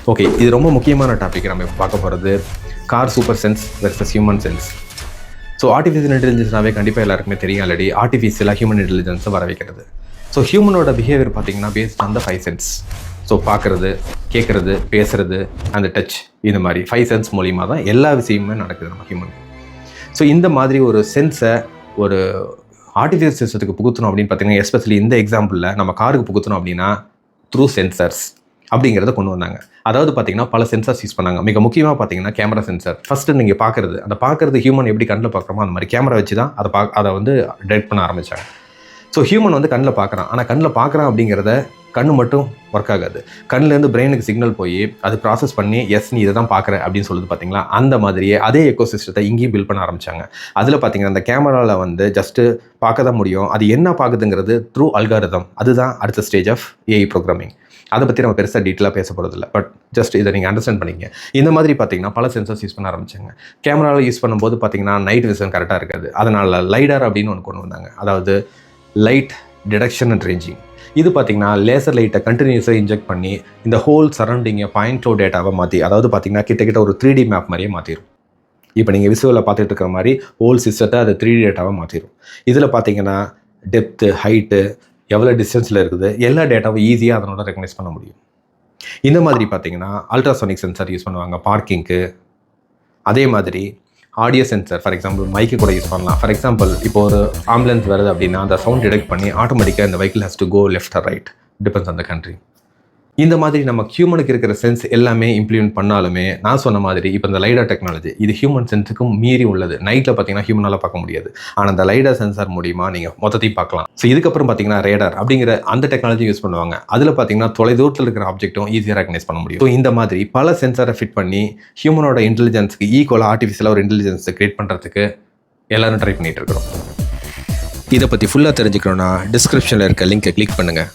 Okay, இது ரொம்ப முக்கியமான டாபிக். நம்ம இப்போ பார்க்க போகிறது கார் super sense versus human sense. So artificial இன்டெலிஜென்ஸ்னாவே கண்டிப்பாக எல்லாருக்குமே தெரியும் ஆல்ரெடி. ஆர்டிஃபிஷியலாக ஹியூமன் இன்டெலிஜென்ஸை வர வைக்கிறது. ஸோ ஹியூமனோட பிஹேவியர் பார்த்தீங்கன்னா based on the 5 sense. So பார்க்குறது, கேட்குறது, பேசுகிறது, அந்த டச், இந்த மாதிரி 5 சென்ஸ் மூலிமா தான் எல்லா விஷயமுமே நடக்குது நம்ம ஹியூமன். ஸோ இந்த மாதிரி ஒரு சென்ஸை ஒரு ஆர்டிஃபிஷியல் சிஸ்டத்துக்கு புகுத்தணும் அப்படின்னு பார்த்தீங்கன்னா, எஸ்பெஷலி இந்த எக்ஸாம்பிளில் நம்ம காருக்கு புகுத்தணும் அப்படின்னா த்ரூ சென்சர்ஸ் அப்படிங்கிறத கொண்டு வந்தாங்க. அதாவது பார்த்தீங்கன்னா பல சென்சர்ஸ் யூஸ் பண்ணாங்க. மிக முக்கியமாக பார்த்தீங்கன்னா கேமரா சென்சர். ஃபஸ்ட்டு நீங்கள் பார்க்குறது ஹியூமன் எப்படி கண்ணில் பார்க்குறோமோ அந்த மாதிரி கேமரா வச்சு தான் அதை வந்து டிடெக்ட் பண்ண ஆரம்பித்தாங்க. ஸோ ஹியூமன் வந்து கண்ணில் பார்க்குறான், ஆனால் கண்ணில் பார்க்குறான் அப்படிங்கிறத கண்ணு மட்டும் ஒர்க் ஆகாது. கண்ணிலேருந்து பிரெயினுக்கு சிக்னல் போய் அது ப்ராசஸ் பண்ணி எஸ் நீ இதை தான் பார்க்குற அப்படின்னு சொல்லுது பார்த்தீங்களா. அந்த மாதிரியே அதே எக்கோசிஸ்டத்தை இங்கேயும் பில்ட் பண்ண ஆரம்பித்தாங்க. அதில் பார்த்தீங்கன்னா அந்த கேமராவில் வந்து ஜஸ்ட்டு பார்க்க தான் முடியும். அது என்ன பார்க்குதுங்கிறது த்ரூ அல்காரிதம். அதுதான் அடுத்த ஸ்டேஜ் ஆஃப் ஏஐ ப்ரோக்ராமிங். அதை பற்றி நம்ம பெருசாக டீட்டெயிலாக பேச போகிறதில்ல. பட் ஜஸ்ட் இதை நீங்கள் அண்டர்ஸ்டாண்ட் பண்ணிங்க. இந்த மாதிரி பார்த்தீங்கன்னா பல சென்சர்ஸ் யூஸ் பண்ண ஆரம்பித்தாங்க. கேமராவில் யூஸ் பண்ணும்போது பார்த்தீங்கன்னா நைட் விஷன் கரெக்டாக இருக்காது. அதனால் லைடார் அப்படின்னு ஒன்று கொண்டு வந்தாங்க. அதாவது லைட் டிடெக்ஷன் அண்ட் ரேஞ்சிங். இது பார்த்தீங்கன்னா லேசர் லைட்டை கண்டினியூஸாக இன்ஜெக்ட் பண்ணி இந்த ஹோல் சரௌண்டிங்கை பாயிண்ட் டு டேட்டாவை மாற்றி, அதாவது பார்த்தீங்கன்னா கிட்டத்தட்ட ஒரு 3D மேப் மாதிரியே மாற்றிடும். இப்போ நீங்கள் விசுவலில் பார்த்துட்டு இருக்கிற மாதிரி ஹோல் சிஸ்டத்தை அது 3D டேட்டாவை மாற்றிடும். இதில் பார்த்தீங்கன்னா டெப்த்து, ஹைட்டு, எவ்வளோ டிஸ்டன்ஸில் இருக்குது, எல்லா டேட்டாவும் ஈஸியாக அதனோட ரெக்கக்னைஸ் பண்ண முடியும். இந்த மாதிரி பார்த்தீங்கன்னா அல்ட்ராசோனிக் சென்சார் யூஸ் பண்ணுவாங்க பார்க்கிங்க்கு. அதே மாதிரி ஆடியோ சென்சார், ஃபார் எக்ஸாம்பிள் மைக்கு கூட யூஸ் பண்ணலாம். ஃபார் எக்ஸாம்பிள் இப்போ ஒரு ஆம்புலன்ஸ் வருது அப்படின்னா அந்த சவுண்ட் டிடெக்ட் பண்ணி ஆட்டோமேட்டிக்காக இந்த vehicle has to go left or right, depends on the country. இந்த மாதிரி நம்ம ஹியூமனுக்கு இருக்கிற சென்ஸ் எல்லாமே இம்ப்ளிமெண்ட் பண்ணாலுமே நான் சொன்ன மாதிரி இப்போ இந்த லைடா டெக்னாலஜி இது ஹியூமன் சென்ஸுக்கும் மீறி உள்ளது. நைட்டில் பார்த்தீங்கன்னா ஹியூமனால் பார்க்க முடியாது, ஆனால் அந்த லைடா சென்சார் மூலிமா நீங்கள் மொத்தத்தையும் பார்க்கலாம். ஸோ இதுக்கப்புறம் பார்த்தீங்கன்னா ரேடார் அப்படிங்கிற அந்த டெக்னாலஜி யூஸ் பண்ணுவாங்க. அதில் பார்த்தீங்கன்னா தொலைதூரத்தில் இருக்கிற ஆப்ஜெக்ட்டும் ஈஸியாக ரெகனைஸ் பண்ண முடியும். ஸோ இந்த மாதிரி பல சென்சாரை ஃபிட் பண்ணி ஹியூமனோட இன்டெலிஜென்ஸ்க்கு ஈக்குவலாக ஆர்டிஃபிஷியலாக ஒரு இன்டெலிஜென்ஸை கிரியேட் பண்ணுறதுக்கு எல்லாரும் ட்ரை பண்ணிகிட்டு இருக்கிறோம். இதை பற்றி ஃபுல்லாக தெரிஞ்சுக்கணுன்னா டிஸ்கிரிப்ஷனில் இருக்க லிங்கை கிளிக் பண்ணுங்கள்.